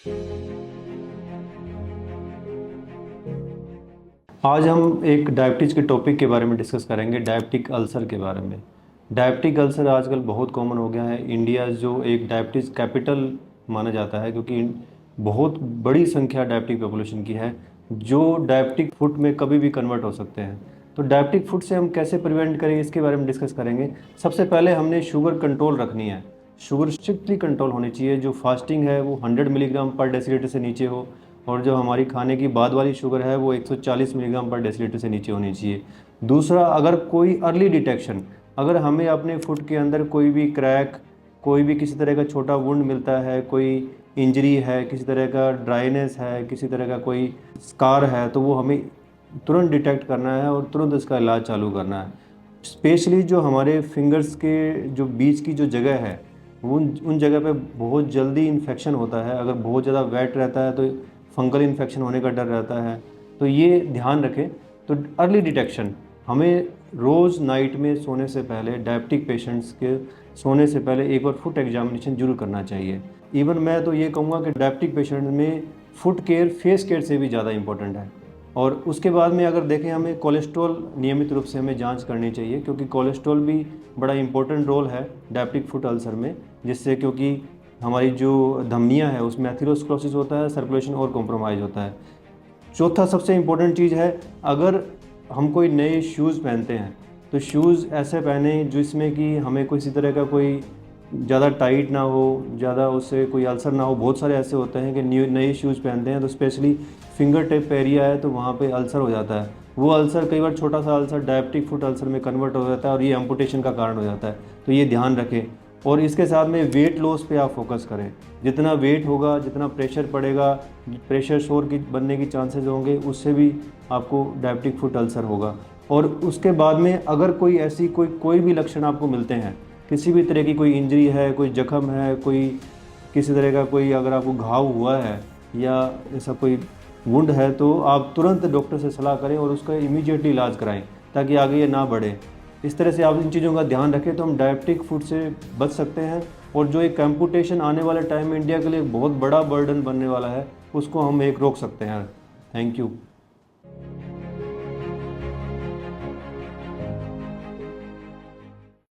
आज हम एक डायबिटीज़ के टॉपिक के बारे में डिस्कस करेंगे, डायबिटिक अल्सर के बारे में। डायबिटिक अल्सर आजकल बहुत कॉमन हो गया है। इंडिया जो एक डायबिटीज़ कैपिटल माना जाता है, क्योंकि बहुत बड़ी संख्या डायबिटिक पॉपुलेशन की है जो डायबिटिक फुट में कभी भी कन्वर्ट हो सकते हैं। तो डायबिटिक फुट से हम कैसे प्रिवेंट करेंगे, इसके बारे में डिस्कस करेंगे। सबसे पहले हमने शुगर कंट्रोल रखनी है। शुगर स्ट्रिक्टली कंट्रोल होनी चाहिए। जो फास्टिंग है वो 100 मिलीग्राम पर डेसीलीटर से नीचे हो, और जो हमारी खाने की बाद वाली शुगर है वो 140 मिलीग्राम पर डेसीलीटर से नीचे होनी चाहिए। दूसरा, अगर कोई अर्ली डिटेक्शन, अगर हमें अपने फुट के अंदर कोई भी क्रैक, कोई भी किसी तरह का छोटा वुंड मिलता है, कोई इंजरी है, किसी तरह का ड्राइनेस है, किसी तरह का कोई स्कार है, तो वो हमें तुरंत डिटेक्ट करना है और तुरंत इसका इलाज चालू करना है। स्पेशली जो हमारे फिंगर्स के जो बीच की जो जगह है, उन जगह पे बहुत जल्दी इन्फेक्शन होता है। अगर बहुत ज़्यादा वेट रहता है तो फंगल इन्फेक्शन होने का डर रहता है। तो ये ध्यान रखें। तो अर्ली डिटेक्शन, हमें रोज़ नाइट में सोने से पहले, डायबिटिक पेशेंट्स के सोने से पहले एक बार फुट एग्जामिनेशन जरूर करना चाहिए। इवन मैं तो ये कहूँगा कि डायबिटिक पेशेंट में फुट केयर फेस केयर से भी ज़्यादा इंपॉर्टेंट है। और उसके बाद में अगर देखें, हमें कोलेस्ट्रॉल नियमित रूप से हमें जांच करनी चाहिए, क्योंकि कोलेस्ट्रॉल भी बड़ा इंपॉर्टेंट रोल है डायबिटिक फुट अल्सर में। जिससे क्योंकि हमारी जो धमनियां है उसमें एथेरोस्क्लेरोसिस होता है, सर्कुलेशन और कॉम्प्रोमाइज़ होता है। चौथा सबसे इम्पोर्टेंट चीज़ है, अगर हम कोई नए शूज़ पहनते हैं तो शूज़ ऐसे पहने जिसमें कि हमें किसी तरह का कोई ज़्यादा टाइट ना हो, ज़्यादा उससे कोई अल्सर ना हो। बहुत सारे ऐसे होते हैं कि नए शूज़ पहनते हैं तो स्पेशली फिंगर टिप एरिया है तो वहाँ पे अल्सर हो जाता है। वो अल्सर कई बार छोटा सा अल्सर डायबिटिक फुट अल्सर में कन्वर्ट हो जाता है और ये एम्पुटेशन का कारण हो जाता है। तो ये ध्यान रखें। और इसके साथ में वेट लॉस पे आप फोकस करें। जितना वेट होगा, जितना प्रेशर पड़ेगा, प्रेशर सोर की बनने की चांसेस होंगे, उससे भी आपको डायबिटिक फुट अल्सर होगा। और उसके बाद में अगर कोई ऐसी कोई भी लक्षण आपको मिलते हैं, किसी भी तरह की कोई इंजरी है, कोई जख्म है, कोई किसी तरह का कोई अगर आपको घाव हुआ है या ऐसा कोई वुंड है, तो आप तुरंत डॉक्टर से सलाह करें और उसका इमीडिएटली इलाज कराएं, ताकि आगे ये ना बढ़े। इस तरह से आप इन चीज़ों का ध्यान रखें तो हम डायबिटिक फुट से बच सकते हैं। और जो एक एम्पुटेशन आने वाले टाइम में इंडिया के लिए बहुत बड़ा बर्डन बनने वाला है, उसको हम एक रोक सकते हैं। Thank you.